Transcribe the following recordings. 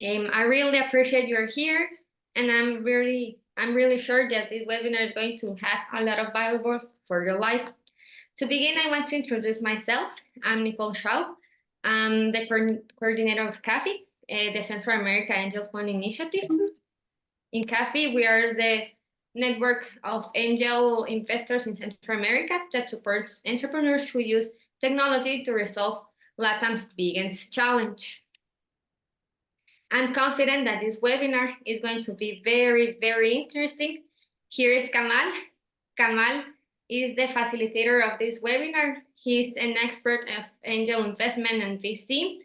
I really appreciate you're here, and I'm really sure that this webinar is going to have a lot of value for your life. To begin, I want to introduce myself. I'm Nicole Shaw. I'm the coordinator of CAFI, the Central America Angel Fund Initiative. In CAFI, we are the network of angel investors in Central America that supports entrepreneurs who use technology to resolve Latam's biggest challenge. I'm confident that this webinar is going to be very, very interesting. Here is Kamal. Kamal is the facilitator of this webinar. He's an expert of angel investment and VC.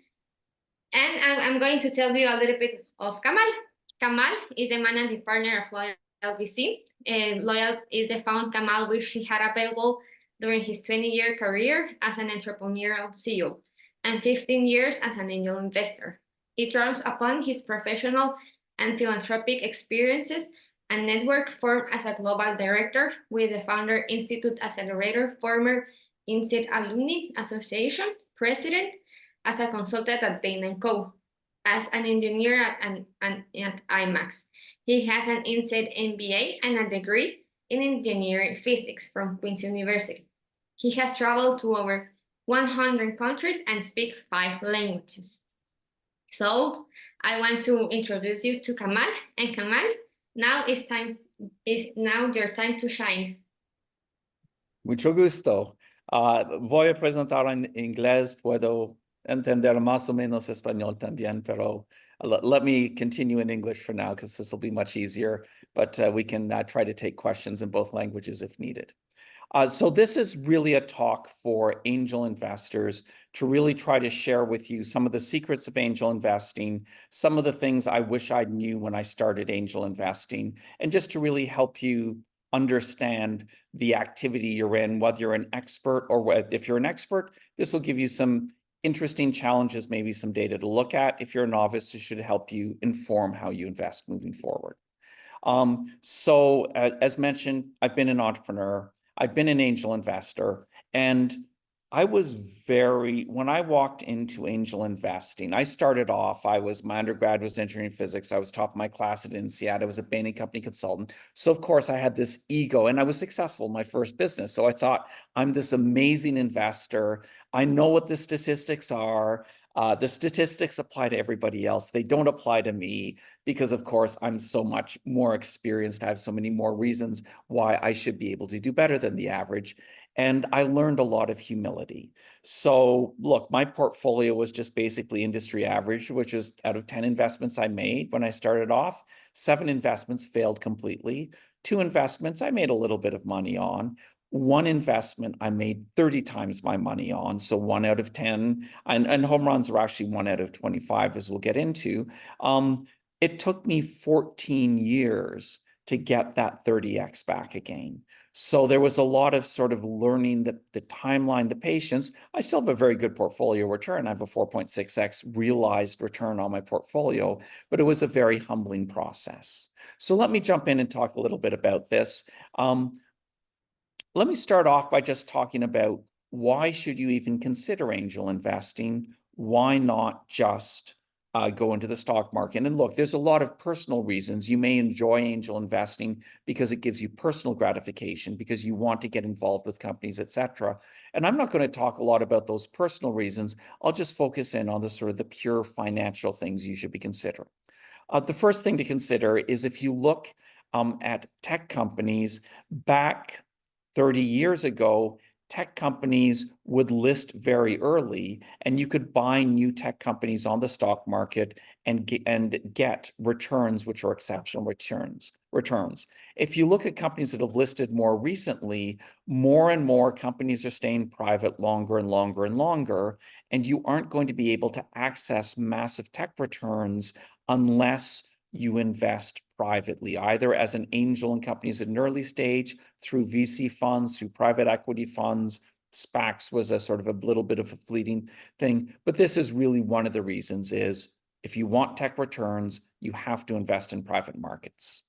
And I'm going to tell you a little bit of Kamal. Kamal is the managing partner of Loyal VC. And Loyal is the fund Kamal which he had available during his 20-year career as an entrepreneurial CEO and 15 years as an angel investor. It draws upon his professional and philanthropic experiences and network formed as a global director with the founder Institute Accelerator, former INSEAD Alumni Association President, as a consultant at Bain Co, as an engineer at IMAX. He has an INSEAD MBA and a degree in engineering physics from Queen's University. He has traveled to over 100 countries and speaks 5 languages. So I want to introduce you to Kamal. And Kamal, now is now your time to shine. Mucho gusto. Voy a presentar en inglés. Puedo entender más o menos español también, pero let me continue in English for now because this will be much easier. But we can try to take questions in both languages if needed. So this is really a talk for angel investors to really try to share with you some of the secrets of angel investing, some of the things I wish I knew when I started angel investing, and just to really help you understand the activity you're in, whether you're an expert or if you're an expert, this will give you some interesting challenges, maybe some data to look at. If you're a novice, it should help you inform how you invest moving forward. So as mentioned, I've been an entrepreneur. I've been an angel investor, and I was when I walked into angel investing, I started off, my undergrad was engineering physics. I was top of my class at INSEAD. I was a Bain Company consultant. So of course I had this ego, and I was successful in my first business. So I thought, I'm this amazing investor. I know what the statistics are. The statistics apply to everybody else. They don't apply to me because, of course, I'm so much more experienced. I have so many more reasons why I should be able to do better than the average. And I learned a lot of humility. So look, my portfolio was just basically industry average, which is out of 10 investments I made when I started off, 7 investments failed completely. 2 investments I made a little bit of money on. 1 investment I made 30 times my money on, so 1 out of 10, and home runs are actually 1 out of 25, as we'll get into. It took me 14 years to get that 30x back again. So there was a lot of sort of learning the timeline, the patience. I still have a very good portfolio return. I have a 4.6x realized return on my portfolio, but it was a very humbling process. So let me jump in and talk a little bit about this. Let me start off by just talking about why should you even consider angel investing? Why not just go into the stock market? And look, there's a lot of personal reasons. You may enjoy angel investing because it gives you personal gratification, because you want to get involved with companies, etc. And I'm not going to talk a lot about those personal reasons. I'll just focus in on the sort of the pure financial things you should be considering. The first thing to consider is if you look at tech companies back 30 years ago, tech companies would list very early, and you could buy new tech companies on the stock market and get returns which are exceptional returns. If you look at companies that have listed more recently, more and more companies are staying private longer and longer and longer, and you aren't going to be able to access massive tech returns unless you invest privately, either as an angel in companies at an early stage, through VC funds, through private equity funds. SPACs was a sort of a little bit of a fleeting thing, but this is really one of the reasons is if you want tech returns, you have to invest in private markets.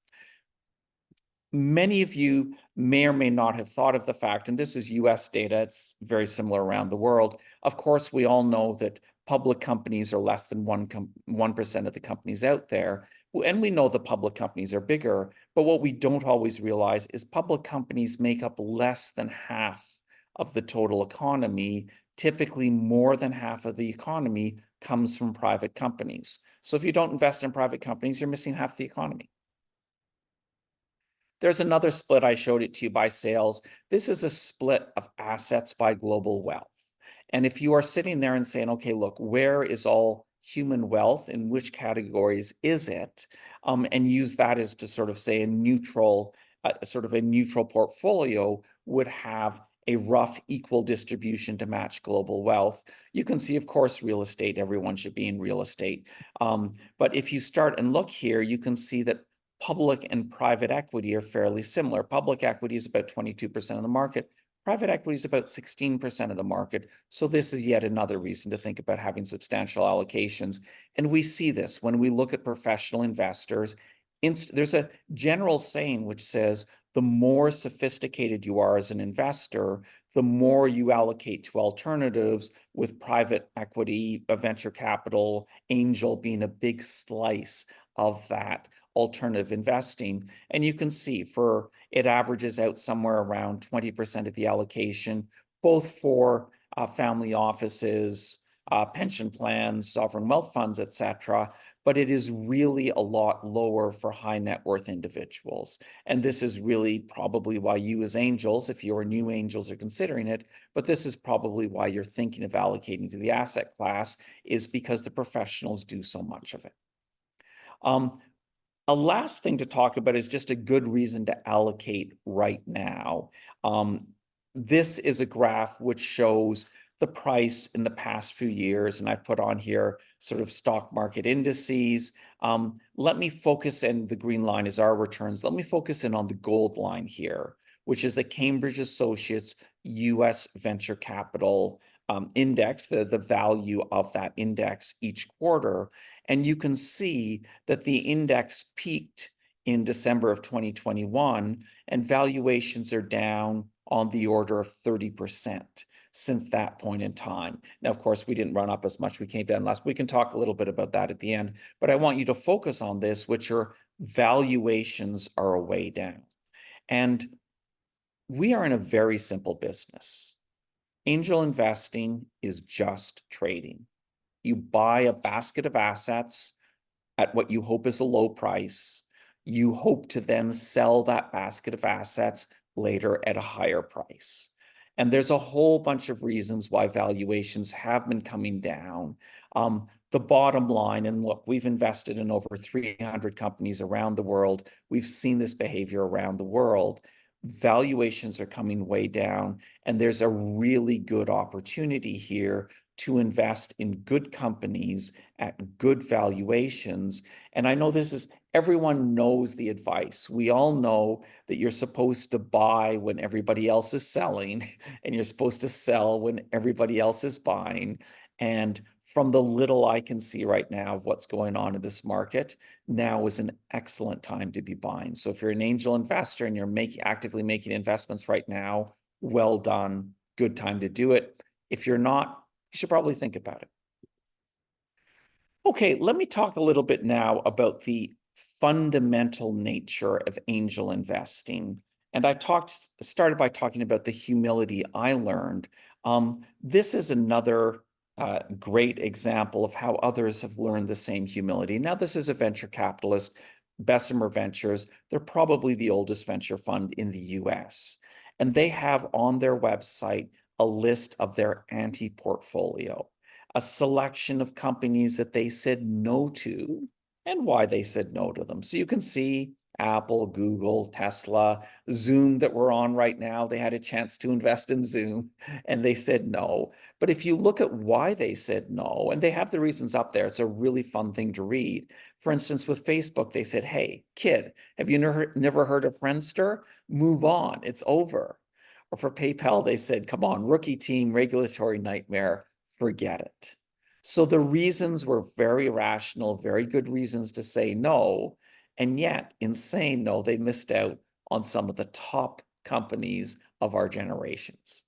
Many of you may or may not have thought of the fact, and this is US data, it's very similar around the world. Of course, we all know that public companies are less than 1% of the companies out there. And we know the public companies are bigger, but what we don't always realize is public companies make up less than half of the total economy. Typically, more than half of the economy comes from private companies. So if you don't invest in private companies, you're missing half the economy. There's another split. I showed it to you by sales. This is a split of assets by global wealth. And if you are sitting there and saying, okay, look, where is all human wealth? In which categories is it? And use that as to sort of say a neutral portfolio would have a rough equal distribution to match global wealth. You can see, of course, real estate, everyone should be in real estate. But if you start and look here, you can see that public and private equity are fairly similar. Public equity is about 22% of the market. Private equity is about 16% of the market. So this is yet another reason to think about having substantial allocations. And we see this when we look at professional investors. There's a general saying which says, the more sophisticated you are as an investor, the more you allocate to alternatives, with private equity, venture capital, angel being a big slice of that alternative investing. And you can see it averages out somewhere around 20% of the allocation, both for family offices, pension plans, sovereign wealth funds, etc. But it is really a lot lower for high net worth individuals. And this is really probably why you as angels, if you're new angels, are considering it, but this is probably why you're thinking of allocating to the asset class, is because the professionals do so much of it. A last thing to talk about is just a good reason to allocate right now. This is a graph which shows the price in the past few years, and I put on here sort of stock market indices. Let me focus, and the green line is our returns. Let me focus in on the gold line here, which is the Cambridge Associates US Venture Capital index, the value of that index each quarter. And you can see that the index peaked in December of 2021, and valuations are down on the order of 30% since that point in time. Now, of course, we didn't run up as much. We came down last. We can talk a little bit about that at the end, but I want you to focus on this, which are valuations are way down. And we are in a very simple business. Angel investing is just trading. You buy a basket of assets at what you hope is a low price. You hope to then sell that basket of assets later at a higher price. And there's a whole bunch of reasons why valuations have been coming down. The bottom line, and look, we've invested in over 300 companies around the world. We've seen this behavior around the world. Valuations are coming way down, and there's a really good opportunity here to invest in good companies at good valuations. And I know everyone knows the advice. We all know that you're supposed to buy when everybody else is selling, and you're supposed to sell when everybody else is buying. And from the little I can see right now of what's going on in this market, now is an excellent time to be buying. So if you're an angel investor and you're actively making investments right now, well done, good time to do it. If you're not, you should probably think about it. Okay, let me talk a little bit now about the fundamental nature of angel investing. And I started by talking about the humility I learned. This is another great example of how others have learned the same humility. Now, this is a venture capitalist, Bessemer Ventures. They're probably the oldest venture fund in the US. And they have on their website a list of their anti-portfolio, a selection of companies that they said no to and why they said no to them. So you can see Apple, Google, Tesla, Zoom that we're on right now. They had a chance to invest in Zoom and they said no. But if you look at why they said no, and they have the reasons up there, it's a really fun thing to read. For instance, with Facebook, they said, hey, kid, have you never heard of Friendster? Move on, it's over. Or for PayPal, they said, come on, rookie team, regulatory nightmare, forget it. So the reasons were very rational, very good reasons to say no. And yet, in saying no, they missed out on some of the top companies of our generations.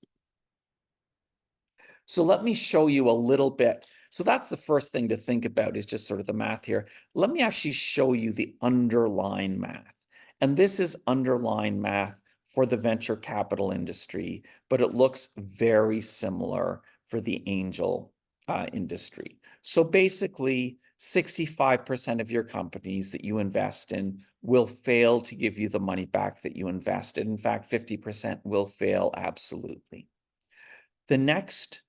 So let me show you a little bit. So that's the first thing to think about, is just sort of the math here. Let me actually show you the underlying math. And this is underlying math for the venture capital industry, but it looks very similar for the angel industry. So basically, 65% of your companies that you invest in will fail to give you the money back that you invested. In fact, 50% will fail absolutely. The next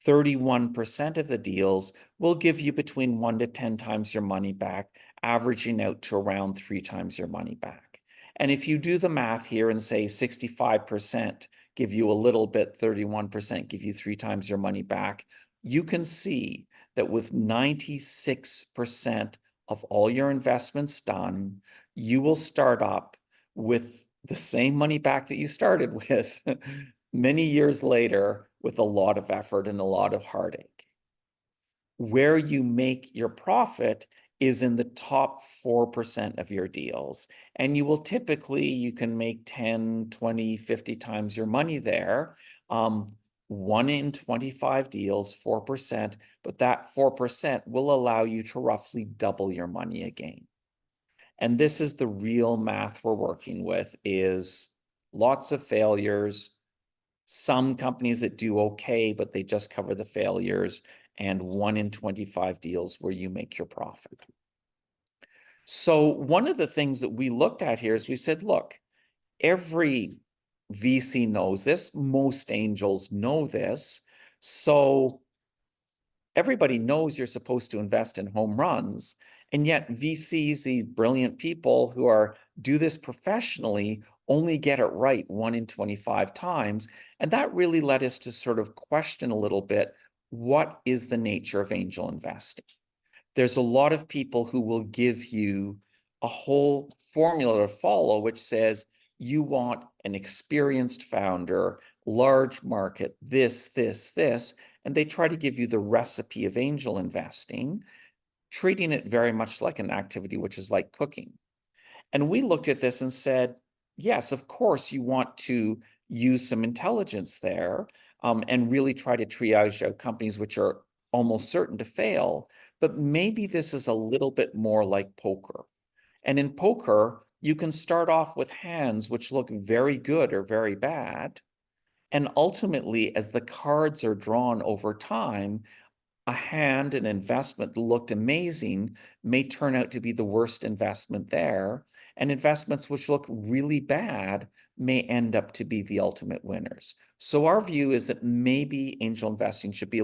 31% of the deals will give you between 1 to 10 times your money back, averaging out to around 3 times your money back. And if you do the math here and say 65% give you a little bit, 31% give you 3 times your money back, you can see that with 96% of all your investments done, you will start up with the same money back that you started with many years later with a lot of effort and a lot of heartache. Where you make your profit is in the top 4% of your deals. And you will typically, you can make 10, 20, 50 times your money there. 1 in 25 deals, 4%, but that 4% will allow you to roughly double your money again. And this is the real math we're working with, is lots of failures, some companies that do okay, but they just cover the failures, and 1 in 25 deals where you make your profit. So one of the things that we looked at here is we said, look, every VC knows this, most angels know this, so everybody knows you're supposed to invest in home runs, and yet VCs, the brilliant people who do this professionally, only get it right 1 in 25 times. And that really led us to sort of question a little bit, what is the nature of angel investing? There's a lot of people who will give you a whole formula to follow, which says you want an experienced founder, large market, this, and they try to give you the recipe of angel investing, treating it very much like an activity which is like cooking. And we looked at this and said, yes, of course, you want to use some intelligence there, and really try to triage out companies which are almost certain to fail. But maybe this is a little bit more like poker. And in poker, you can start off with hands which look very good or very bad. And ultimately, as the cards are drawn over time, a hand, an investment that looked amazing may turn out to be the worst investment there, and investments which look really bad may end up to be the ultimate winners. So our view is that maybe angel investing should be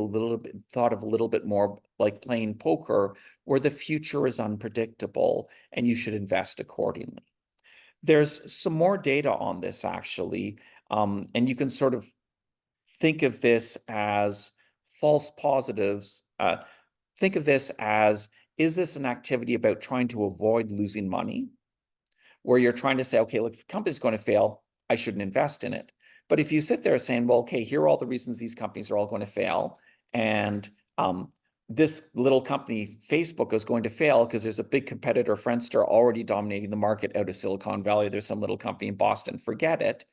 thought of a little bit more like playing poker, where the future is unpredictable and you should invest accordingly. There's some more data on this actually, and you can sort of think of this as false positives. Think of this as, is this an activity about trying to avoid losing money? Where you're trying to say, okay, look, if the company's going to fail, I shouldn't invest in it. But if you sit there saying, well, okay, here are all the reasons these companies are all going to fail, and this little company, Facebook, is going to fail because there's a big competitor, Friendster, already dominating the market out of Silicon Valley. There's some little company in Boston, forget it.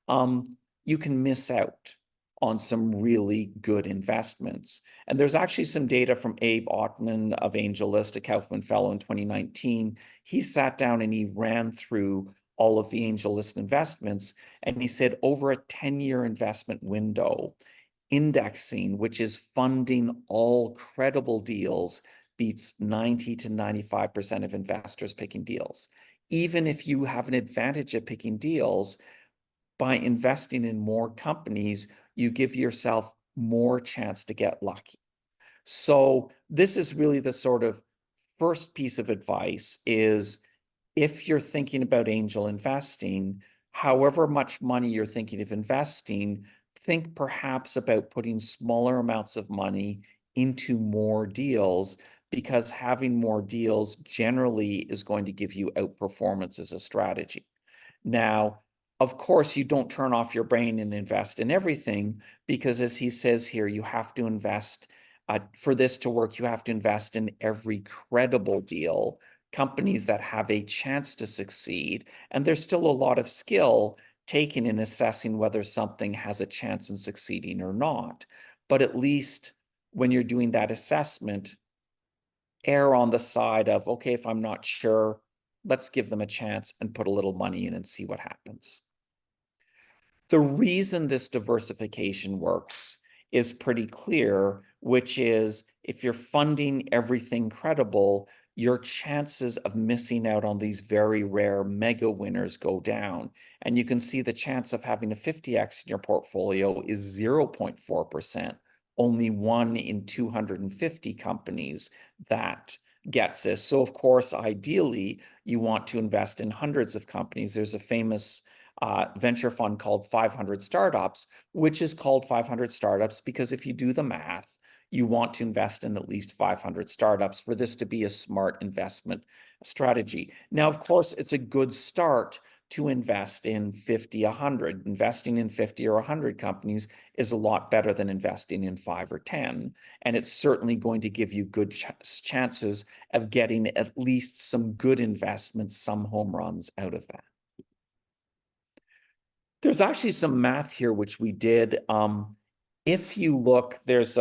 You can miss out on some really good investments. And there's actually some data from Abe Ottman of AngelList, a Kaufman Fellow in 2019. He sat down and he ran through all of the AngelList investments, and he said over a 10-year investment window, indexing, which is funding all credible deals, beats 90 to 95% of investors picking deals. Even if you have an advantage at picking deals, by investing in more companies, you give yourself more chance to get lucky. So this is really the sort of first piece of advice, is if you're thinking about angel investing, however much money you're thinking of investing, think perhaps about putting smaller amounts of money into more deals, because having more deals generally is going to give you outperformance as a strategy. Now, of course, you don't turn off your brain and invest in everything, because as he says here, you have to invest, for this to work, you have to invest in every credible deal, companies that have a chance to succeed. And there's still a lot of skill taken in assessing whether something has a chance in succeeding or not. But at least when you're doing that assessment, err on the side of, okay, if I'm not sure, let's give them a chance and put a little money in and see what happens. The reason this diversification works is pretty clear, which is if you're funding everything credible, your chances of missing out on these very rare mega winners go down. And you can see the chance of having a 50x in your portfolio is 0.4%. Only 1 in 250 companies that gets this. So of course, ideally, you want to invest in hundreds of companies. There's a famous venture fund called 500 Startups, which is called 500 Startups because if you do the math, you want to invest in at least 500 startups for this to be a smart investment strategy. Now, of course, it's a good start to invest in 50, 100. Investing in 50 or 100 companies is a lot better than investing in 5 or 10. And it's certainly going to give you good chances of getting at least some good investments, some home runs out of that. There's actually some math here, which we did. If you look, there's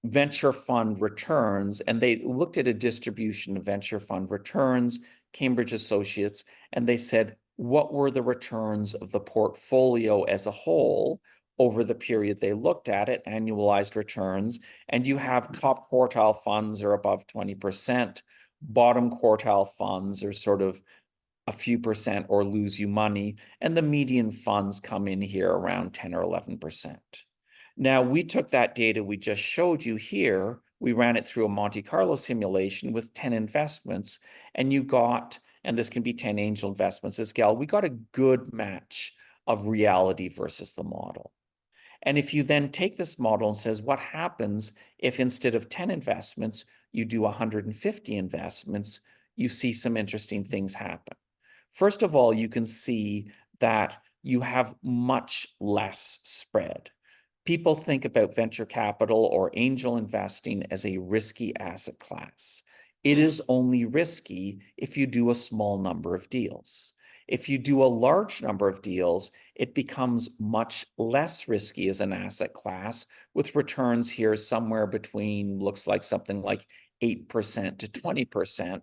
venture fund returns, and they looked at a distribution of venture fund returns, Cambridge Associates, and they said, what were the returns of the portfolio as a whole over the period they looked at it, annualized returns, and you have top quartile funds are above 20%, bottom quartile funds are sort of a few percent or lose you money, and the median funds come in here around 10 or 11%. Now, we took that data we just showed you here, we ran it through a Monte Carlo simulation with 10 investments, and you got, and this can be 10 angel investments as well, we got a good match of reality versus the model. And if you then take this model and says, what happens if instead of 10 investments, you do 150 investments, you see some interesting things happen. First of all, you can see that you have much less spread. People think about venture capital or angel investing as a risky asset class. It is only risky if you do a small number of deals. If you do a large number of deals, it becomes much less risky as an asset class, with returns here somewhere between, looks like something like 8% to 20%,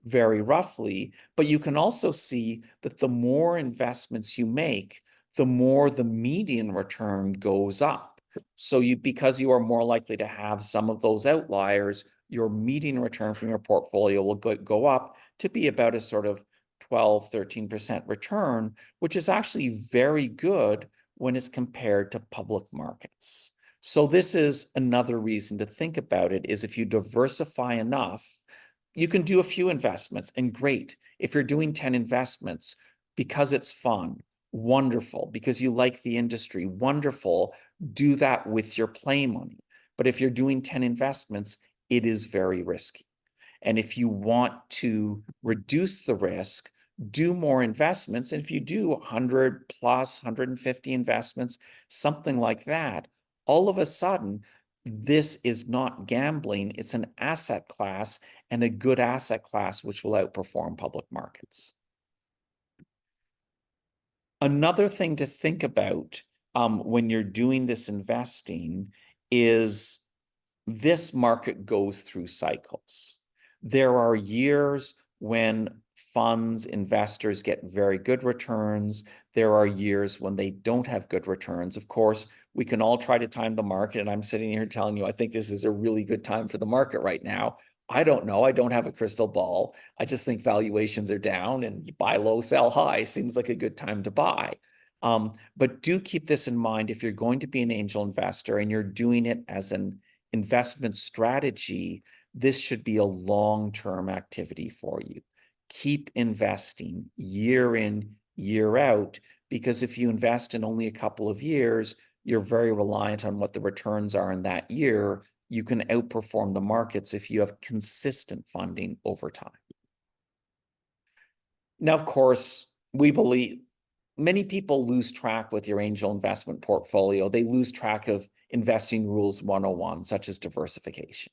very roughly. But you can also see that the more investments you make, the more the median return goes up. So because you are more likely to have some of those outliers, your median return from your portfolio will go up to be about a sort of 12, 13% return, which is actually very good when it's compared to public markets. So this is another reason to think about it, is if you diversify enough, you can do a few investments, and great. If you're doing 10 investments because it's fun, wonderful. Because you like the industry, wonderful. Do that with your play money. But if you're doing 10 investments, it is very risky. And if you want to reduce the risk, do more investments. And if you do 100 plus, 150 investments, something like that, all of a sudden, this is not gambling, it's an asset class, and a good asset class which will outperform public markets. Another thing to think about when you're doing this investing is this market goes through cycles. There are years when funds, investors get very good returns. There are years when they don't have good returns. Of course, we can all try to time the market, and I'm sitting here telling you, I think this is a really good time for the market right now. I don't know. I don't have a crystal ball. I just think valuations are down, and you buy low, sell high. Seems like a good time to buy. But do keep this in mind if you're going to be an angel investor and you're doing it as an investment strategy. This should be a long-term activity for you. Keep investing year in, year out, because if you invest in only a couple of years, you're very reliant on what the returns are in that year. You can outperform the markets if you have consistent funding over time. Now, of course, we believe many people lose track with your angel investment portfolio. They lose track of investing rules 101, such as diversification.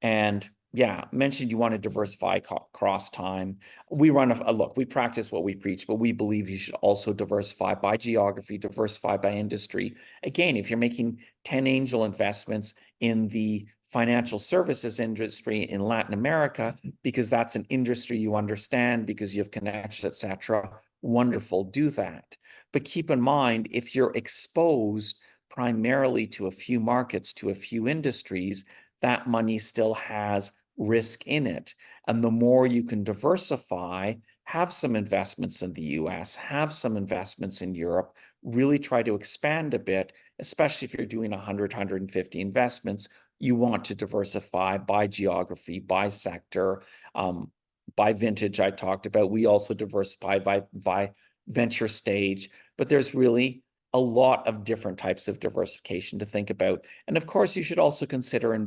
And Yeah, mentioned you want to diversify across time. We run look, we practice what we preach, but we believe you should also diversify by geography, diversify by industry. Again, if you're making 10 angel investments in the financial services industry in Latin America, because that's an industry you understand, because you have connections, etc., wonderful, do that. But keep in mind, if you're exposed primarily to a few markets, to a few industries, that money still has risk in it. And the more you can diversify, have some investments in the US, have some investments in Europe, really try to expand a bit, especially if you're doing 100, 150 investments, you want to diversify by geography, by sector, by vintage I talked about. We also diversify by venture stage, but there's really a lot of different types of diversification to think about. And of course, you should also consider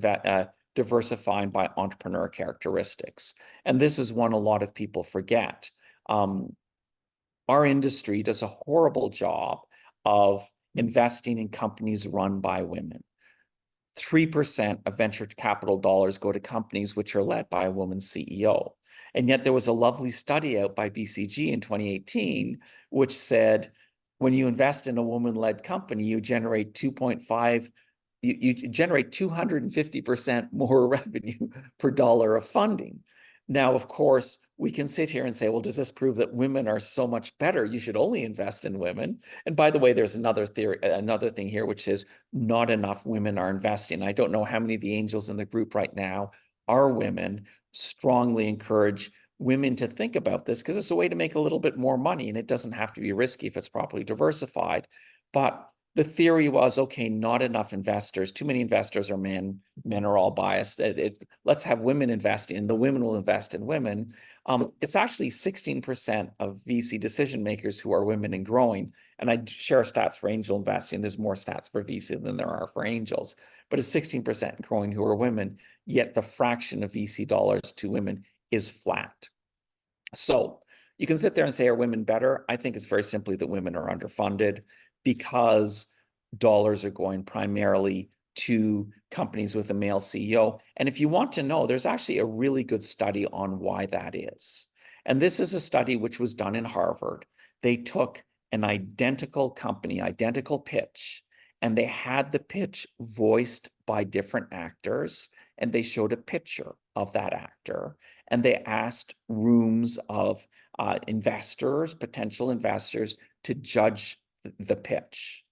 diversifying by entrepreneur characteristics. And this is one a lot of people forget. Our industry does a horrible job of investing in companies run by women. 3% of venture capital dollars go to companies which are led by a woman CEO. And yet there was a lovely study out by BCG in 2018, which said, when you invest in a woman-led company, you generate 250% more revenue per dollar of funding. Now, of course, we can sit here and say, well, does this prove that women are so much better? You should only invest in women. And by the way, there's another thing here, which is not enough women are investing. I don't know how many of the angels in the group right now are women. Strongly encourage women to think about this, because it's a way to make a little bit more money, and it doesn't have to be risky if it's properly diversified. But the theory was, okay, not enough investors, too many investors are men, men are all biased. Let's have women investing, and the women will invest in women. It's actually 16% of VC decision makers who are women and growing. And I share stats for angel investing. There's more stats for VC than there are for angels, but it's 16% growing who are women, yet the fraction of VC dollars to women is flat. So you can sit there and say, are women better? I think it's very simply that women are underfunded, because dollars are going primarily to companies with a male CEO. And if you want to know, there's actually a really good study on why that is. And this is a study which was done in Harvard. They took an identical company, identical pitch, and they had the pitch voiced by different actors, and they showed a picture of that actor, and they asked rooms of investors, potential investors, to judge the pitch.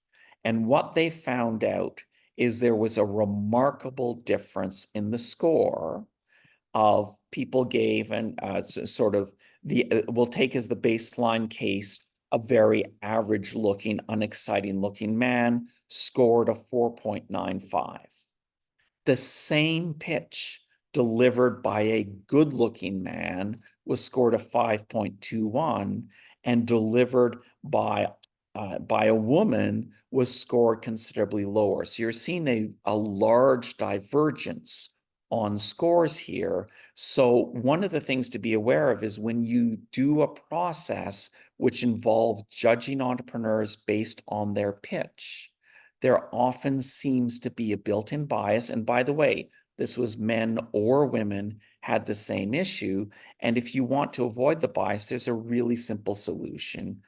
And what they found out is there was a remarkable difference in the score of people gave, and sort of we'll take as the baseline case, a very average looking, unexciting looking man scored a 4.95. The same pitch delivered by a good looking man was scored a 5.21, and delivered by a woman was scored considerably lower. So you're seeing a large divergence on scores here. So one of the things to be aware of is when you do a process which involves judging entrepreneurs based on their pitch, there often seems to be a built-in bias. And by the way, this was men or women had the same issue. And if you want to avoid the bias, there's a really simple solution.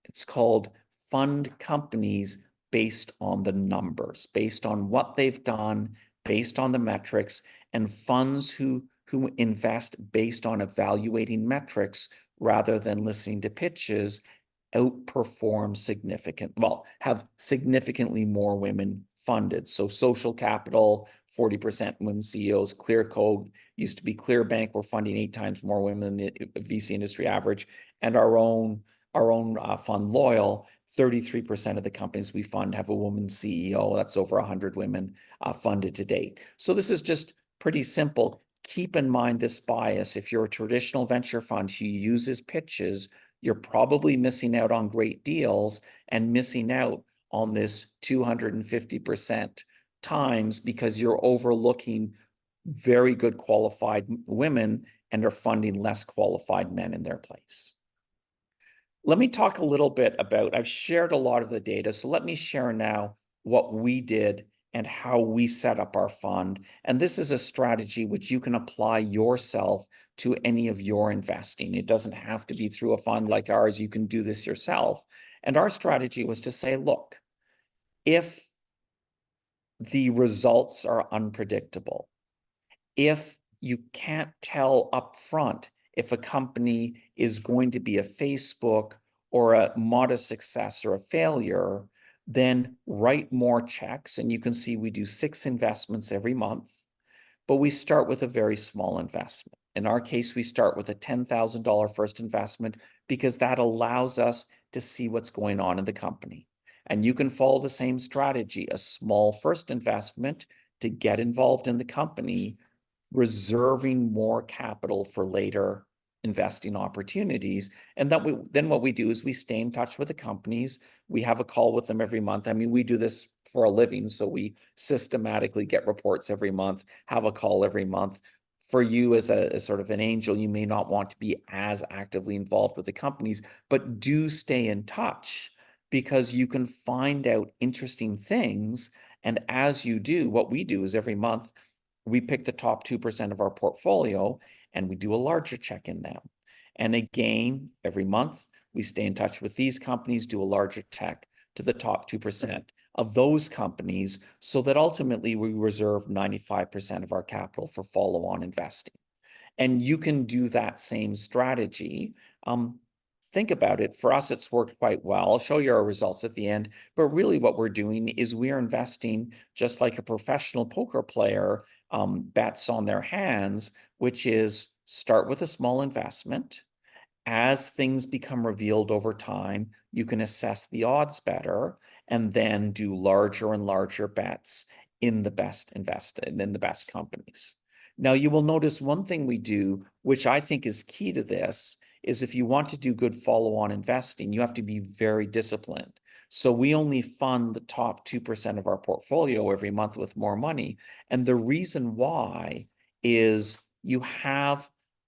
It's called fund companies based on the numbers, based on what they've done, based on the metrics, and funds who invest based on evaluating metrics rather than listening to pitches outperform have significantly more women funded. So Social Capital, 40% women CEOs, Clear Code, used to be Clear Bank, we're funding 8 times more women than the VC industry average, and our own fund Loyal, 33% of the companies we fund have a woman CEO. That's over 100 women funded to date. So this is just pretty simple. Keep in mind this bias. If you're a traditional venture fund who uses pitches, you're probably missing out on great deals and missing out on this 250% times, because you're overlooking very good qualified women and are funding less qualified men in their place. Let me talk a little bit about, I've shared a lot of the data, so let me share now what we did and how we set up our fund. And this is a strategy which you can apply yourself to any of your investing. It doesn't have to be through a fund like ours. You can do this yourself. And our strategy was to say, look, if the results are unpredictable, if you can't tell upfront if a company is going to be a Facebook or a modest success or a failure, then write more checks. And you can see we do 6 investments every month, but we start with a very small investment. In our case, we start with a $10,000 first investment because that allows us to see what's going on in the company. And you can follow the same strategy, a small first investment to get involved in the company, reserving more capital for later investing opportunities. And then what we do is we stay in touch with the companies. We have a call with them every month. I mean, we do this for a living, so we systematically get reports every month, have a call every month. For you as sort of an angel, you may not want to be as actively involved with the companies, but do stay in touch because you can find out interesting things. And as you do, what we do is every month, we pick the top 2% of our portfolio and we do a larger check in them. And again, every month, we stay in touch with these companies, do a larger check to the top 2% of those companies so that ultimately we reserve 95% of our capital for follow-on investing. And you can do that same strategy. Think about it. For us, it's worked quite well. I'll show you our results at the end. But really what we're doing is we're investing just like a professional poker player bets on their hands, which is start with a small investment. As things become revealed over time, you can assess the odds better and then do larger and larger bets in the best companies. Now, you will notice one thing we do, which I think is key to this, is if you want to do good follow-on investing, you have to be very disciplined. So we only fund the top 2% of our portfolio every month with more money. And the reason why is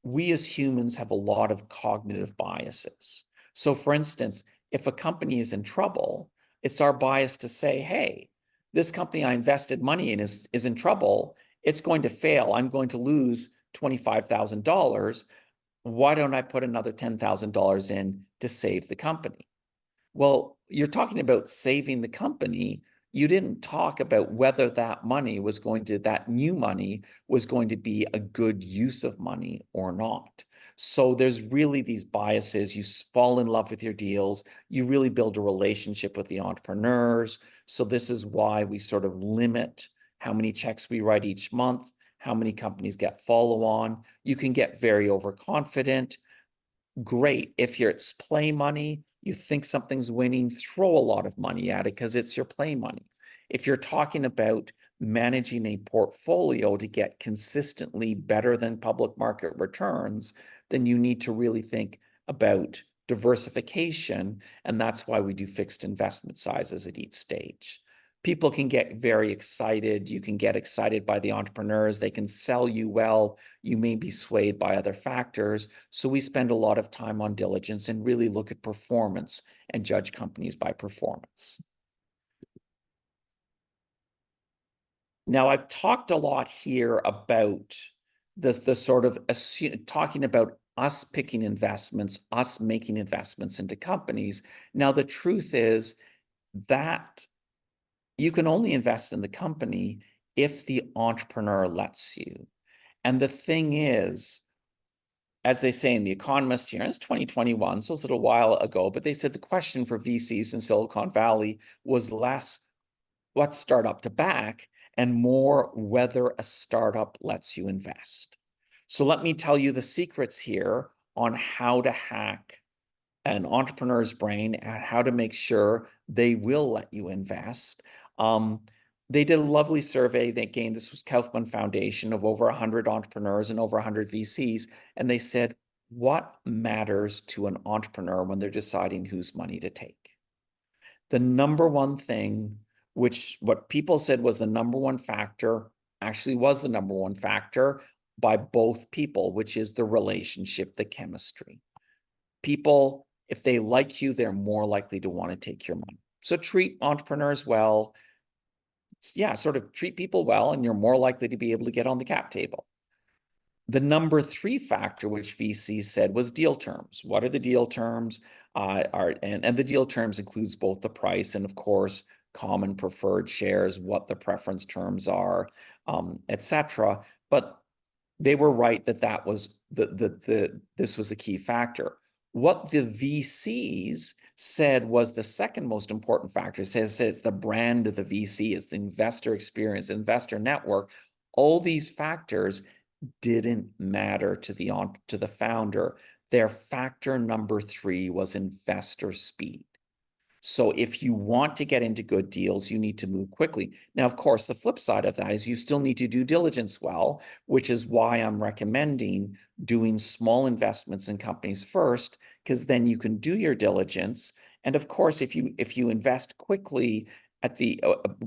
we as humans have a lot of cognitive biases. So for instance, if a company is in trouble, it's our bias to say, hey, this company I invested money in is in trouble. It's going to fail. I'm going to lose $25,000. Why don't I put another $10,000 in to save the company? Well, you're talking about saving the company. You didn't talk about whether that new money was going to be a good use of money or not. So there's really these biases. You fall in love with your deals. You really build a relationship with the entrepreneurs. So this is why we sort of limit how many checks we write each month, how many companies get follow on. You can get very overconfident. Great. If it's play money, you think something's winning, throw a lot of money at it because it's your play money. If you're talking about managing a portfolio to get consistently better than public market returns, then you need to really think about diversification. And that's why we do fixed investment sizes at each stage. People can get very excited. You can get excited by the entrepreneurs. They can sell you well. You may be swayed by other factors. So we spend a lot of time on diligence and really look at performance and judge companies by performance. Now, I've talked a lot here about the sort of talking about us picking investments, us making investments into companies. Now, the truth is that you can only invest in the company if the entrepreneur lets you. And the thing is, as they say in The Economist here, and it's 2021, so it's a little while ago, but they said the question for VCs in Silicon Valley was less what startup to back and more whether a startup lets you invest. So let me tell you the secrets here on how to hack an entrepreneur's brain and how to make sure they will let you invest. They did a lovely survey. This was Kaufman Foundation, of over 100 entrepreneurs and over 100 VCs. And they said, what matters to an entrepreneur when they're deciding whose money to take? The number one thing, what people said was the number one factor, actually was the number one factor by both people, which is the relationship, the chemistry. People, if they like you, they're more likely to want to take your money. So treat entrepreneurs well. Yeah, sort of treat people well, and you're more likely to be able to get on the cap table. The number 3 factor, which VC said, was deal terms. What are the deal terms? And the deal terms includes both the price and, of course, common preferred shares, what the preference terms are, etc. But they were right that that was this was a key factor. What the VCs said was the second most important factor. It says it's the brand of the VC, it's the investor experience, investor network. All these factors didn't matter to the founder. Their factor number 3 was investor speed. So if you want to get into good deals, you need to move quickly. Now, of course, the flip side of that is you still need to do diligence well, which is why I'm recommending doing small investments in companies first, because then you can do your diligence. And of course, if you invest quickly at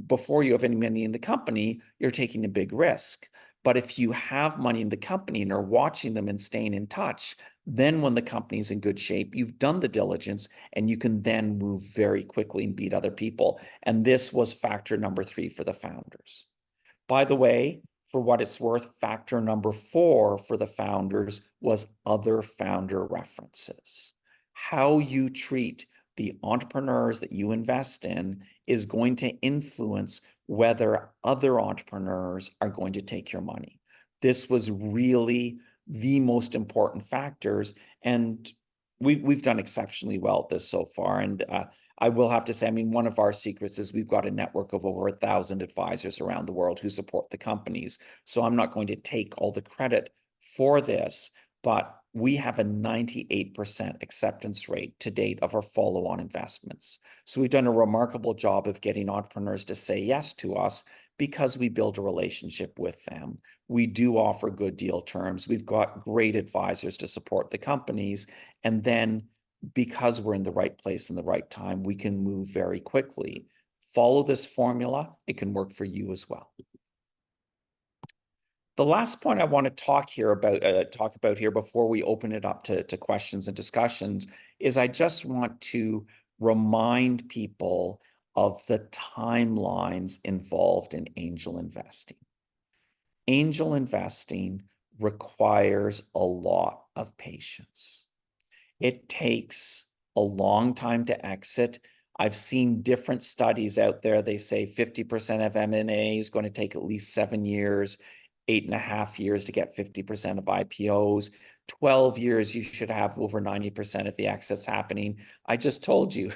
before you have any money in the company, you're taking a big risk. But if you have money in the company and are watching them and staying in touch, then when the company's in good shape, you've done the diligence and you can then move very quickly and beat other people. And this was factor number 3 for the founders. By the way, for what it's worth, factor number 4 for the founders was other founder references. How you treat the entrepreneurs that you invest in is going to influence whether other entrepreneurs are going to take your money. This was really the most important factors, and we've done exceptionally well at this so far. And I will have to say, I mean, one of our secrets is we've got a network of over 1,000 advisors around the world who support the companies. So I'm not going to take all the credit for this, but we have a 98% acceptance rate to date of our follow-on investments. So we've done a remarkable job of getting entrepreneurs to say yes to us because we build a relationship with them. We do offer good deal terms. We've got great advisors to support the companies. And then because we're in the right place in the right time, we can move very quickly. Follow this formula. It can work for you as well. The last point I want to talk about here before we open it up to questions and discussions is I just want to remind people of the timelines involved in angel investing. Angel investing requires a lot of patience. It takes a long time to exit. I've seen different studies out there. They say 50% of M&A is going to take at least 7 years, 8.5 years to get 50% of IPOs. 12 years, you should have over 90% of the exits happening. I just told you,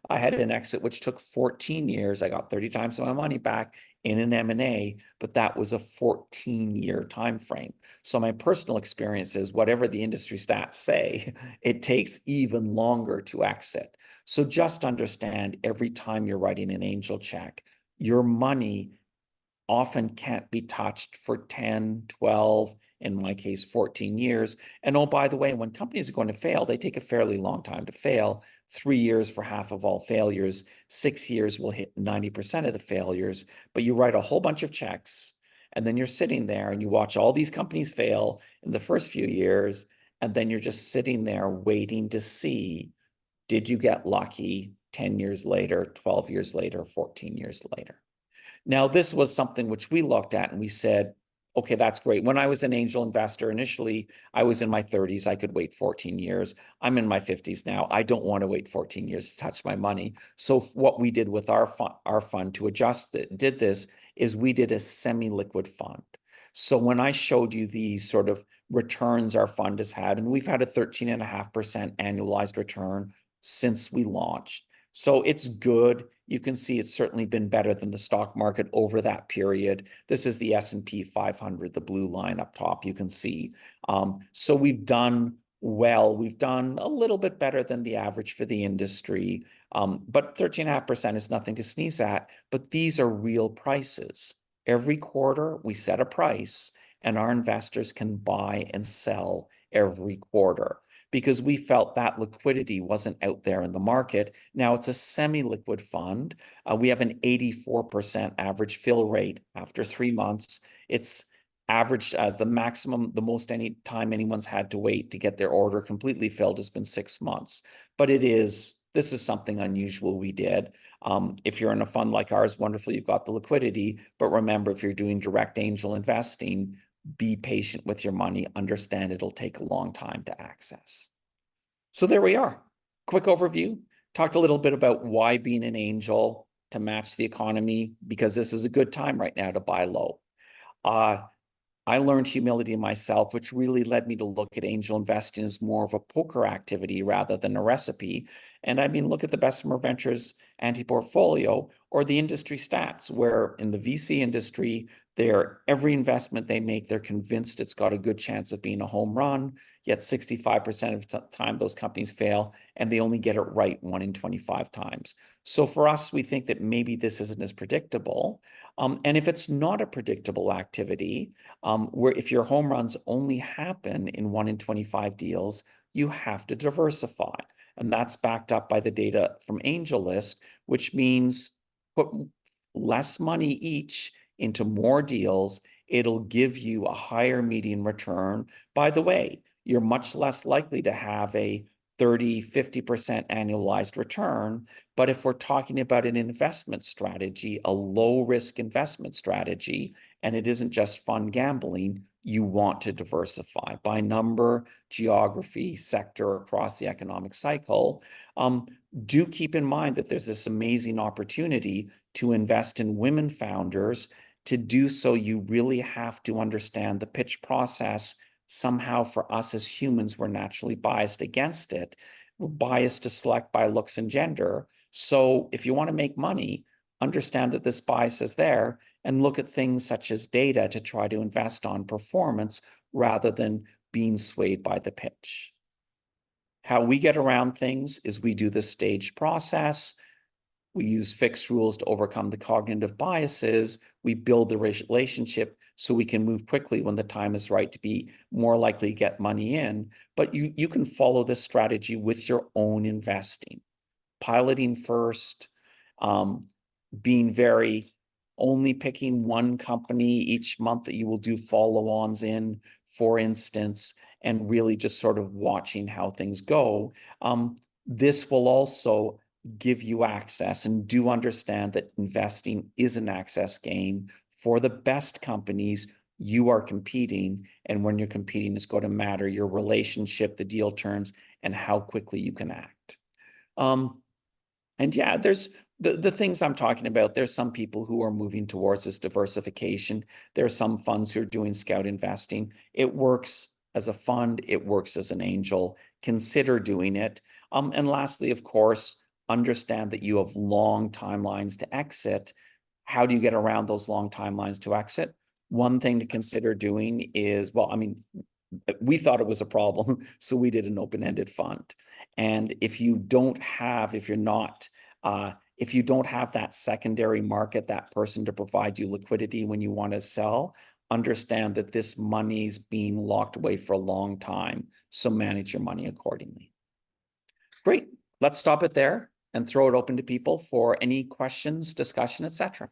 I had an exit which took 14 years. I got 30 times my money back in an M&A, but that was a 14-year time frame. So my personal experience is whatever the industry stats say, it takes even longer to exit. So just understand every time you're writing an angel check, your money often can't be touched for 10, 12, in my case, 14 years. And oh, by the way, when companies are going to fail, they take a fairly long time to fail. 3 years for half of all failures. 6 years will hit 90% of the failures. But you write a whole bunch of checks, and then you're sitting there and you watch all these companies fail in the first few years, and then you're just sitting there waiting to see, did you get lucky 10 years later, 12 years later, 14 years later? Now, this was something which we looked at and we said, okay, that's great. When I was an angel investor initially, I was in my 30s. I could wait 14 years. I'm in my 50s now. I don't want to wait 14 years to touch my money. So what we did with our fund to adjust it, is we did a semi-liquid fund. So when I showed you the sort of returns our fund has had, and we've had a 13.5% annualized return since we launched. So it's good. You can see it's certainly been better than the stock market over that period. This is the S&P 500, the blue line up top, you can see. So we've done well. We've done a little bit better than the average for the industry, but 13.5% is nothing to sneeze at. But these are real prices. Every quarter, we set a price, and our investors can buy and sell every quarter, because we felt that liquidity wasn't out there in the market. Now it's a semi-liquid fund. We have an 84% average fill rate after 3 months. It's average, the maximum, the most any time anyone's had to wait to get their order completely filled has been 6 months. But it is This is something unusual we did. If you're in a fund like ours, wonderful, you've got the liquidity. But remember, if you're doing direct angel investing, be patient with your money. Understand it'll take a long time to access. So there we are. Quick overview. Talked a little bit about why being an angel to match the economy, because this is a good time right now to buy low. I learned humility myself, which really led me to look at angel investing as more of a poker activity rather than a recipe. And I mean, look at the Bessemer Ventures anti-portfolio or the industry stats, where in the VC industry, every investment they make, they're convinced it's got a good chance of being a home run, yet 65% of the time those companies fail, and they only get it right 1 in 25 times. So for us, we think that maybe this isn't as predictable. And if it's not a predictable activity, where if your home runs only happen in 1 in 25 deals, you have to diversify. And that's backed up by the data from AngelList, which means put less money each into more deals. It'll give you a higher median return. By the way, you're much less likely to have a 30, 50% annualized return. But if we're talking about an investment strategy, a low risk investment strategy, and it isn't just fun gambling, you want to diversify by number, geography, sector across the economic cycle. Do keep in mind that there's this amazing opportunity to invest in women founders. To do so, you really have to understand the pitch process. Somehow for us as humans, we're naturally biased against it. We're biased to select by looks and gender. So if you want to make money, understand that this bias is there and look at things such as data to try to invest on performance rather than being swayed by the pitch. How we get around things is we do this staged process. We use fixed rules to overcome the cognitive biases. We build the relationship so we can move quickly when the time is right to be more likely to get money in. But you can follow this strategy with your own investing. Piloting first, being only picking one company each month that you will do follow-ons in, for instance, and really just sort of watching how things go. This will also give you access, and do understand that investing is an access game. For the best companies, you are competing, and when you're competing, it's going to matter your relationship, the deal terms, and how quickly you can act. And yeah, there's the things I'm talking about. There's some people who are moving towards this diversification. There are some funds who are doing scout investing. It works as a fund. It works as an angel. Consider doing it. And lastly, of course, understand that you have long timelines to exit. How do you get around those long timelines to exit? One thing to consider doing is, well, I mean, we thought it was a problem, so we did an open-ended fund. And if you don't have that secondary market, that person to provide you liquidity when you want to sell, understand that this money's being locked away for a long time. So manage your money accordingly. Great. Let's stop it there and throw it open to people for any questions, discussion, etc.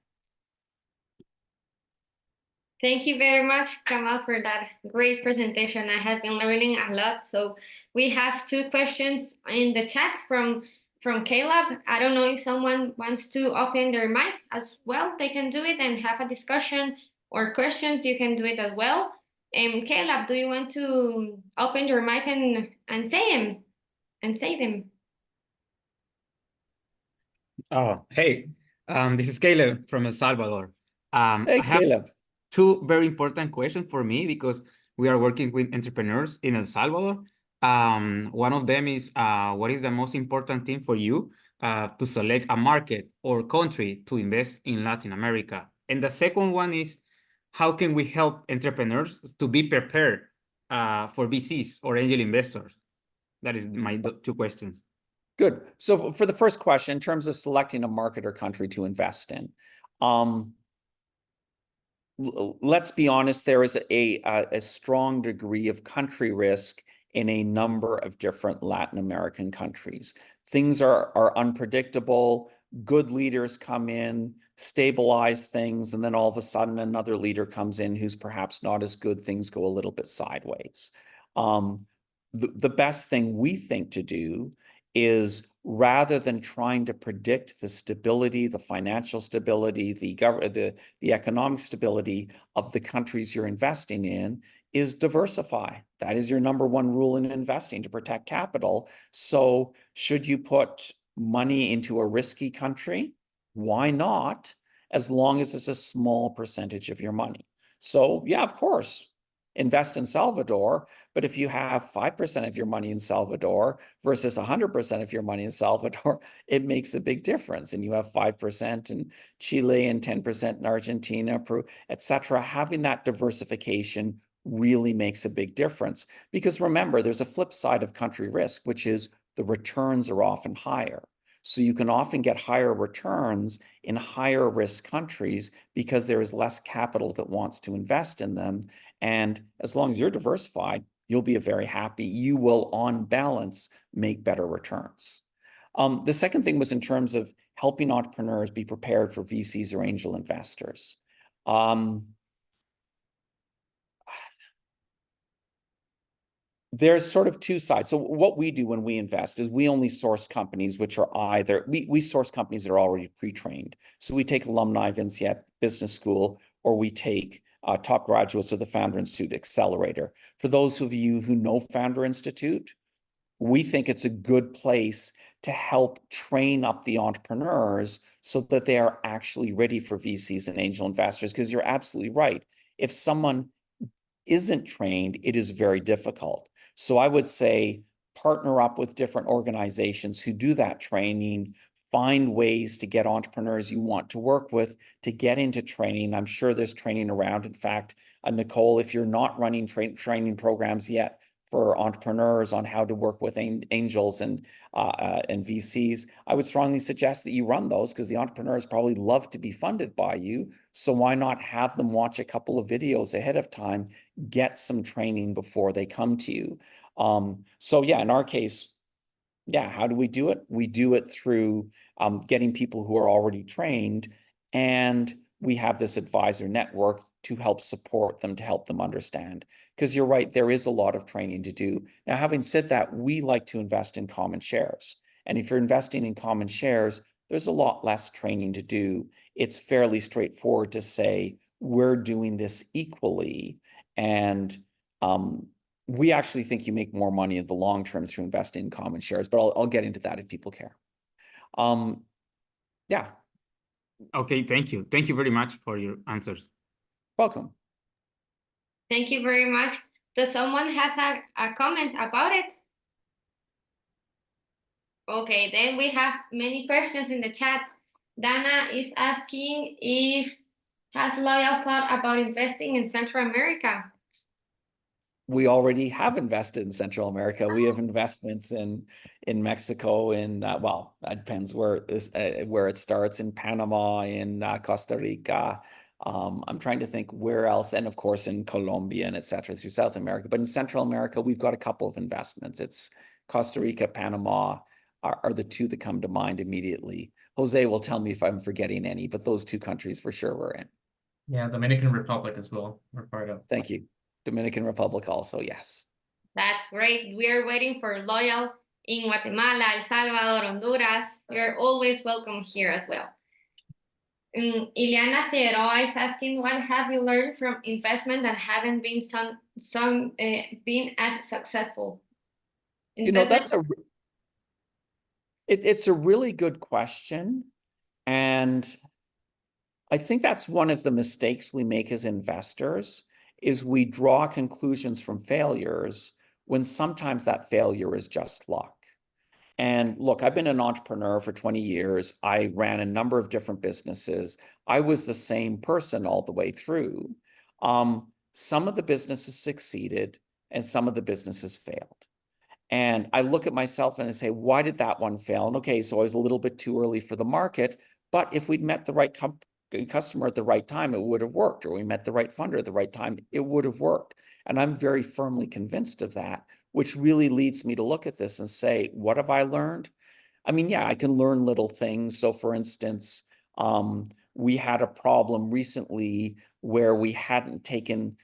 Thank you very much, Kamal, for that great presentation. I have been learning a lot. So we have 2 questions in the chat from Caleb. I don't know if someone wants to open their mic as well. They can do it and have a discussion, or questions, you can do it as well. Caleb, do you want to open your mic and say them? Oh, hey, this is Caleb from El Salvador. Hey, I have Caleb. 2 very important questions for me because we are working with entrepreneurs in El Salvador. One of them is, what is the most important thing for you to select a market or country to invest in Latin America? And the second one is, how can we help entrepreneurs to be prepared for VCs or angel investors? That is my 2 questions. Good. So for the first question, in terms of selecting a market or country to invest in, let's be honest, there is a strong degree of country risk in a number of different Latin American countries. Things are unpredictable. Good leaders come in, stabilize things, and then all of a sudden another leader comes in who's perhaps not as good. Things go a little bit sideways. The best thing we think to do is rather than trying to predict the stability, the financial stability, the economic stability of the countries you're investing in, is diversify. That is your number one rule in investing, to protect capital. So should you put money into a risky country? Why not? As long as it's a small percentage of your money. So yeah, of course, invest in Salvador, but if you have 5% of your money in Salvador versus 100% of your money in Salvador, it makes a big difference. And you have 5% in Chile and 10% in Argentina, Peru, etc. Having that diversification really makes a big difference. Because remember, there's a flip side of country risk, which is the returns are often higher. So you can often get higher returns in higher risk countries because there is less capital that wants to invest in them. And as long as you're diversified, you'll be very happy. You will, on balance, make better returns. The second thing was in terms of helping entrepreneurs be prepared for VCs or angel investors. There's sort of two sides. So what we do when we invest is we only source companies which are either, we source companies that are already pre-trained. So we take alumni of INSEAD Business School, or we take top graduates of the Founder Institute Accelerator. For those of you who know Founder Institute, we think it's a good place to help train up the entrepreneurs so that they are actually ready for VCs and angel investors. Because you're absolutely right. If someone isn't trained, it is very difficult. So I would say partner up with different organizations who do that training, find ways to get entrepreneurs you want to work with to get into training. I'm sure there's training around. In fact, Nicole, if you're not running training programs yet for entrepreneurs on how to work with angels and VCs, I would strongly suggest that you run those, because the entrepreneurs probably love to be funded by you. So why not have them watch a couple of videos ahead of time, get some training before they come to you? So yeah, in our case, yeah, how do we do it? We do it through getting people who are already trained, and we have this advisor network to help support them, to help them understand. Because you're right, there is a lot of training to do. Now, having said that, we like to invest in common shares. And if you're investing in common shares, there's a lot less training to do. It's fairly straightforward to say, we're doing this equally. And we actually think you make more money in the long term through investing in common shares, but I'll get into that if people care. Yeah. Okay, thank you. Thank you very much for your answers. Welcome. Thank you very much. Does someone has a comment about it? Okay, then we have many questions in the chat. Dana is asking if has Loyal thought about investing in Central America? We already have invested in Central America. We have investments in Mexico, well, that depends where it starts, in Panama, in Costa Rica. I'm trying to think where else, and of course in Colombia and etc. through South America. But in Central America, we've got a couple of investments. It's Costa Rica, Panama are the two that come to mind immediately. Jose will tell me if I'm forgetting any, but those two countries for sure we're in. Yeah, Dominican Republic as well, we're part of. Thank you. Dominican Republic also, yes. That's great. We're waiting for Loyal in Guatemala, El Salvador, Honduras. You're always welcome here as well. Ileana Figueroa is asking, what have you learned from investment that haven't been been as successful? You know, it's a really good question. And I think that's one of the mistakes we make as investors, is we draw conclusions from failures when sometimes that failure is just luck. And look, I've been an entrepreneur for 20 years. I ran a number of different businesses. I was the same person all the way through. Some of the businesses succeeded and some of the businesses failed. And I look at myself and I say, why did that one fail? And okay, so I was a little bit too early for the market, but if we'd met the right customer at the right time, it would have worked. Or we met the right funder at the right time, it would have worked. And I'm very firmly convinced of that, which really leads me to look at this and say, what have I learned? I mean, yeah, I can learn little things. So for instance, we had a problem recently where we hadn't taken,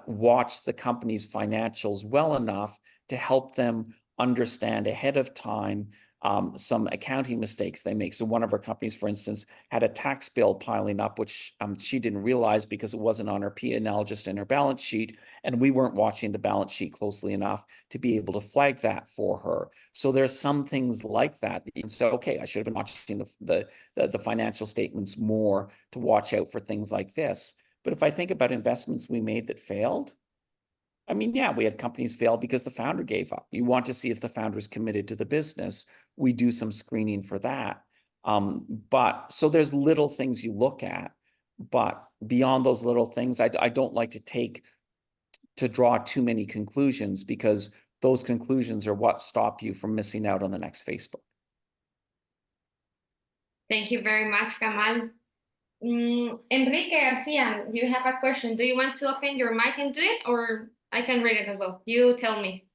watched the company's financials well enough to help them understand ahead of time some accounting mistakes they make. So one of our companies, for instance, had a tax bill piling up, which she didn't realize because it wasn't on her P&L, just in her balance sheet. And we weren't watching the balance sheet closely enough to be able to flag that for her. So there's some things like that. And so, okay, I should have been watching the financial statements more to watch out for things like this. But if I think about investments we made that failed, I mean, yeah, we had companies fail because the founder gave up. You want to see if the founder is committed to the business. We do some screening for that. But so there's little things you look at, but beyond those little things, I don't like to draw too many conclusions, because those conclusions are what stop you from missing out on the next Facebook. Thank you very much, Kamal. Enrique Garcia, you have a question. Do you want to open your mic and do it, or I can read it as well? You tell me.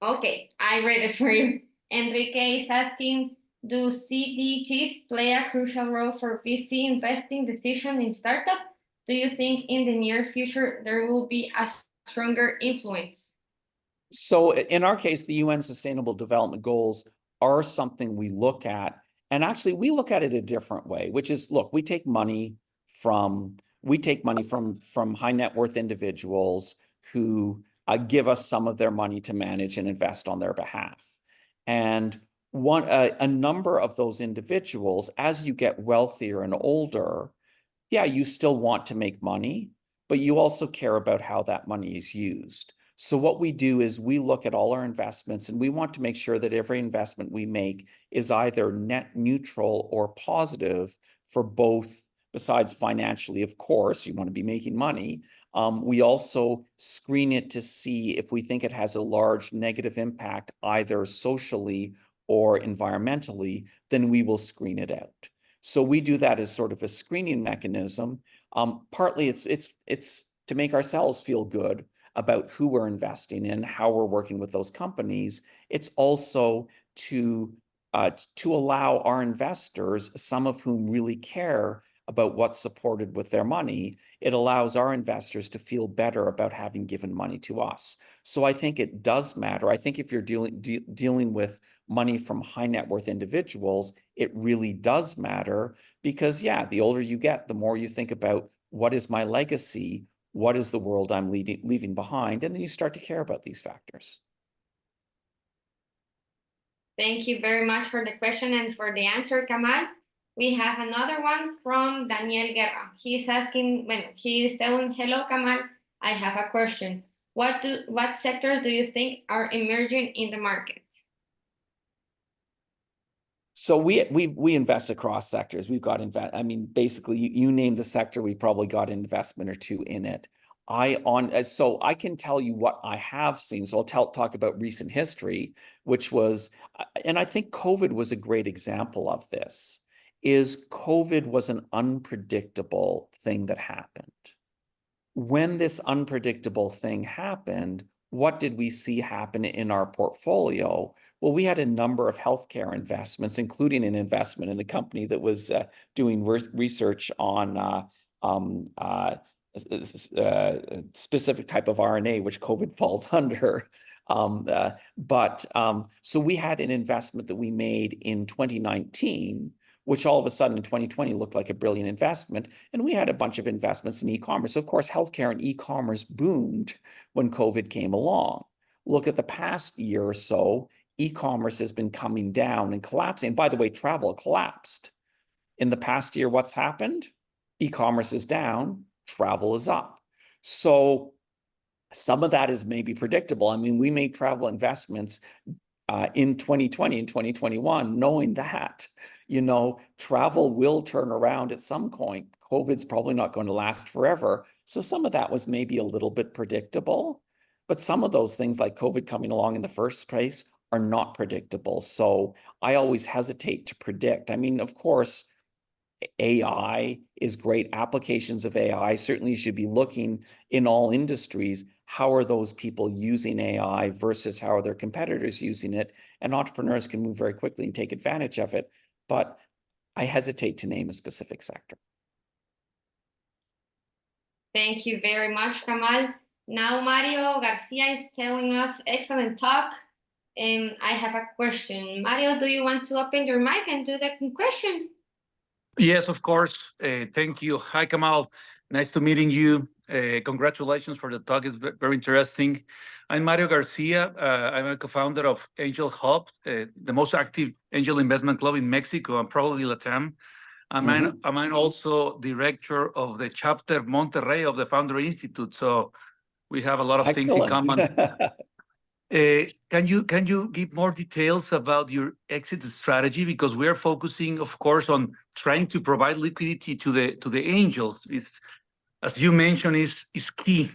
Okay, I read it for you. Enrique is asking, do CDGs play a crucial role for VC investing decision in startup? Do you think in the near future there will be a stronger influence? So in our case, the UN Sustainable Development Goals are something we look at. And actually, we look at it a different way, which is, look, we take money from high net worth individuals who give us some of their money to manage and invest on their behalf. And a number of those individuals, as you get wealthier and older, yeah, you still want to make money, but you also care about how that money is used. So what we do is we look at all our investments, and we want to make sure that every investment we make is either net neutral or positive for both. Besides financially, of course, you want to be making money. We also screen it to see if we think it has a large negative impact, either socially or environmentally, then we will screen it out. So we do that as sort of a screening mechanism. Partly it's to make ourselves feel good about who we're investing in, how we're working with those companies. It's also to allow our investors, some of whom really care about what's supported with their money, it allows our investors to feel better about having given money to us. So I think it does matter. I think if you're dealing with money from high net worth individuals, it really does matter, because yeah, the older you get, the more you think about, what is my legacy? What is the world I'm leaving behind? And then you start to care about these factors. Thank you very much for the question and for the answer, Kamal. We have another one from Daniel Guerra. He's asking, when he's telling, hello, Kamal, I have a question. What sectors do you think are emerging in the market? So we invest across sectors. We've got I mean, basically, you name the sector, we probably got an investment or two in it. So I can tell you what I have seen. So I'll talk about recent history, which was, and I think COVID was a great example of this. COVID was an unpredictable thing that happened. When this unpredictable thing happened, what did we see happen in our portfolio? Well, we had a number of healthcare investments, including an investment in a company that was doing research on specific type of RNA, which COVID falls under. So we had an investment that we made in 2019, which all of a sudden in 2020 looked like a brilliant investment. And we had a bunch of investments in e-commerce. Of course, healthcare and e-commerce boomed when COVID came along. Look at the past year or so, e-commerce has been coming down and collapsing. By the way, travel collapsed. In the past year, what's happened? E-commerce is down, travel is up. So some of that is maybe predictable. I mean, we made travel investments in 2020 and 2021, knowing that, travel will turn around at some point. COVID's probably not going to last forever. So some of that was maybe a little bit predictable, but some of those things like COVID coming along in the first place are not predictable. So I always hesitate to predict. I mean, of course, AI is great. Applications of AI certainly should be looking in all industries. How are those people using AI versus how are their competitors using it? And entrepreneurs can move very quickly and take advantage of it. But I hesitate to name a specific sector. Thank you very much, Kamal. Now Mario Garcia is telling us excellent talk. And I have a question. Mario, do you want to open your mic and do the question? Yes, of course. Thank you. Hi, Kamal. Nice to meeting you. Congratulations for the talk. It's very interesting. I'm Mario Garcia. I'm a co-founder of Angel Hub, the most active angel investment club in Mexico and probably Latam. I'm also director of the chapter Monterrey of the Founder Institute. So we have a lot of things in common. Can you give more details about your exit strategy? Because we are focusing, of course, on trying to provide liquidity to the angels. Is, as you mentioned, is key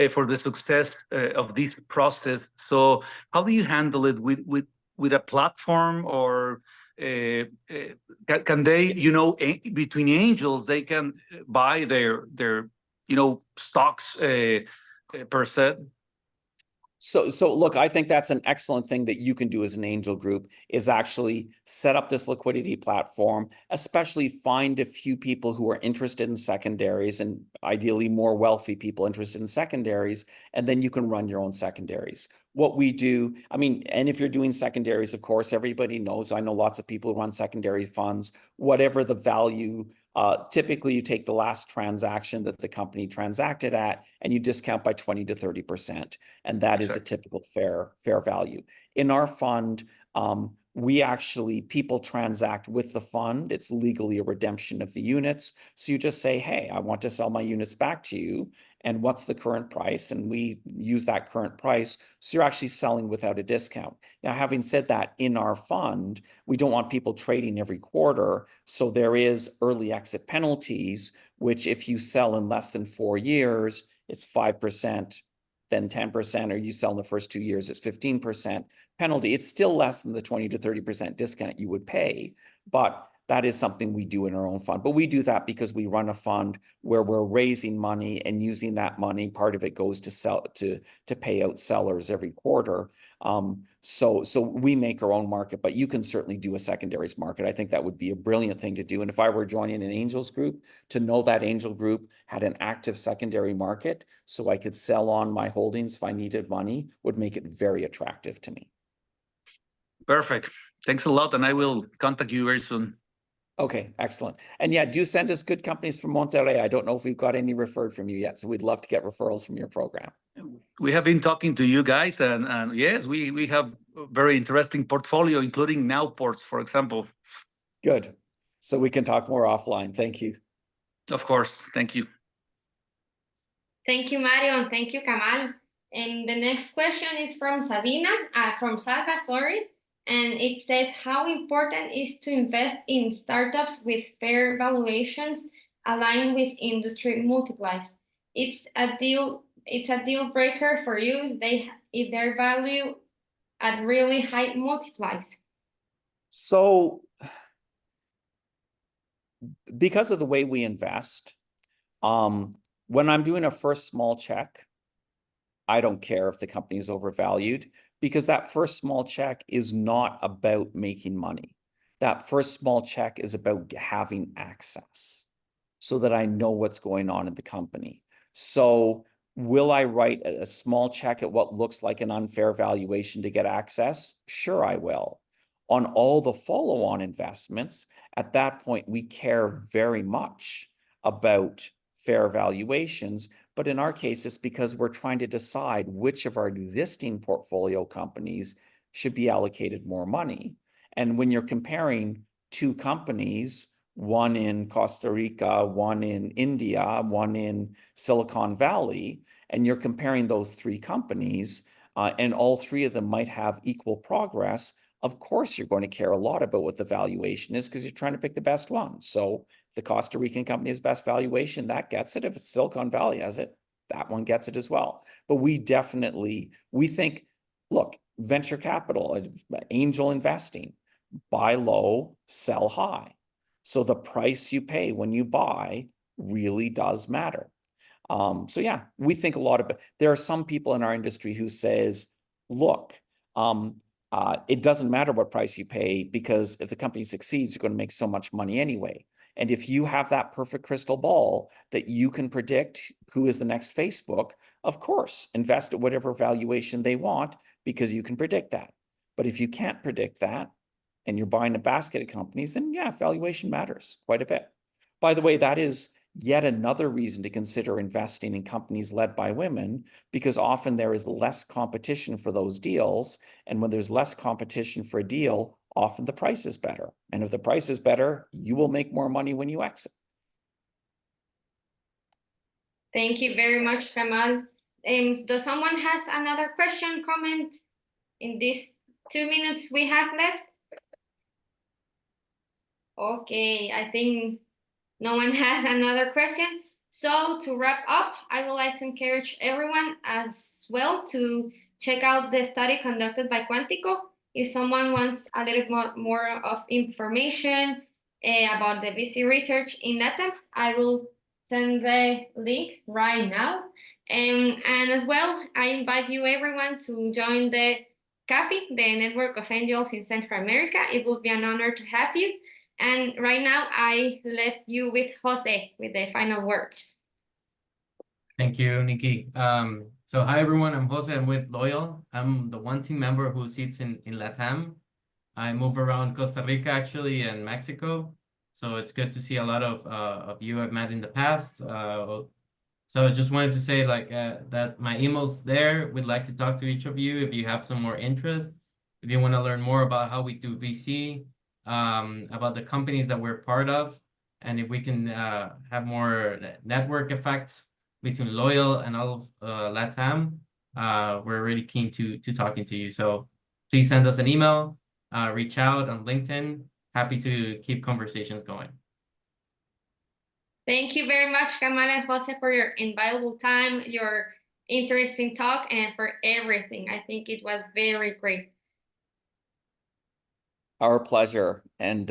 for the success of this process. So how do you handle it with a platform, or can they, between angels, they can buy their stocks per se? So look, I think that's an excellent thing that you can do as an angel group, is actually set up this liquidity platform, especially find a few people who are interested in secondaries, and ideally more wealthy people interested in secondaries, and then you can run your own secondaries. What we do, I mean, and if you're doing secondaries, of course, everybody knows, I know lots of people who run secondary funds, whatever the value, typically you take the last transaction that the company transacted at and you discount by 20 to 30%. And that is a typical fair value. In our fund, we actually, people transact with the fund. It's legally a redemption of the units. So you just say, hey, I want to sell my units back to you. And what's the current price? And we use that current price. So you're actually selling without a discount. Now, having said that, in our fund, we don't want people trading every quarter. So there is early exit penalties, which if you sell in less than 4 years, it's 5%. Then 10%, or you sell in the first 2 years, it's 15% penalty. It's still less than the 20 to 30% discount you would pay, but that is something we do in our own fund. But we do that because we run a fund where we're raising money and using that money. Part of it goes to pay out sellers every quarter. So we make our own market, but you can certainly do a secondaries market. I think that would be a brilliant thing to do. And if I were joining an angels group, to know that angel group had an active secondary market so I could sell on my holdings if I needed money would make it very attractive to me. Perfect. Thanks a lot. And I will contact you very soon. Okay, excellent. And yeah, do send us good companies from Monterrey. I don't know if we've got any referred from you yet, so we'd love to get referrals from your program. We have been talking to you guys, and yes, we have a very interesting portfolio, including Nowports, for example. Good. So we can talk more offline. Thank you. Of course. Thank you. Thank you, Mario, and thank you, Kamal. And the next question is from Sabina, from Salva, sorry. And it says, how important is to invest in startups with fair valuations aligned with industry multiplies? It's a deal breaker for you if they're valued at really high multiplies. So because of the way we invest, when I'm doing a first small check, I don't care if the company is overvalued, because that first small check is not about making money. That first small check is about having access so that I know what's going on in the company. So will I write a small check at what looks like an unfair valuation to get access? Sure, I will. On all the follow-on investments, at that point, we care very much about fair valuations. But in our case, it's because we're trying to decide which of our existing portfolio companies should be allocated more money. And when you're comparing two companies, one in Costa Rica, one in India, one in Silicon Valley, and you're comparing those three companies, and all three of them might have equal progress, of course, you're going to care a lot about what the valuation is because you're trying to pick the best one. So if the Costa Rican company has best valuation, that gets it. If it's Silicon Valley has it, that one gets it as well. But we think, look, venture capital, angel investing, buy low, sell high. So the price you pay when you buy really does matter. So yeah, we think a lot about, there are some people in our industry who says, look, it doesn't matter what price you pay because if the company succeeds, you're going to make so much money anyway. And if you have that perfect crystal ball that you can predict who is the next Facebook, of course, invest at whatever valuation they want because you can predict that. But if you can't predict that and you're buying a basket of companies, then yeah, valuation matters quite a bit. By the way, that is yet another reason to consider investing in companies led by women, because often there is less competition for those deals. And when there's less competition for a deal, often the price is better. And if the price is better, you will make more money when you exit. Thank you very much, Kamal. Does someone has another question, comment in these 2 minutes we have left? Okay, I think no one has another question. So to wrap up, I would like to encourage everyone as well to check out the study conducted by Quantico. If someone wants a little more of information about the VC research in Latam, I will send the link right now. And as well, I invite you everyone to join the CAFI, the Network of Angels in Central America. It will be an honor to have you. And right now, I left you with Jose with the final words. Thank you, Nikki. So hi, everyone. I'm Jose. I'm with Loyal. I'm the one team member who sits in Latam. I move around Costa Rica, actually, and Mexico. So it's good to see a lot of you I've met in the past. So I just wanted to say that my email's there. We'd like to talk to each of you if you have some more interest. If you want to learn more about how we do VC, about the companies that we're part of, and if we can have more network effects between Loyal and all of Latam, we're really keen to talking to you. So please send us an email, reach out on LinkedIn. Happy to keep conversations going. Thank you very much, Kamal and Jose, for your invaluable time, your interesting talk, and for everything. I think it was very great. Our pleasure. And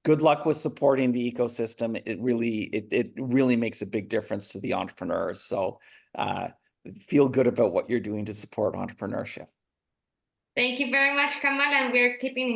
good luck with supporting the ecosystem. It really makes a big difference to the entrepreneurs. So feel good about what you're doing to support entrepreneurship. Thank you very much, Kamal, and we're keeping in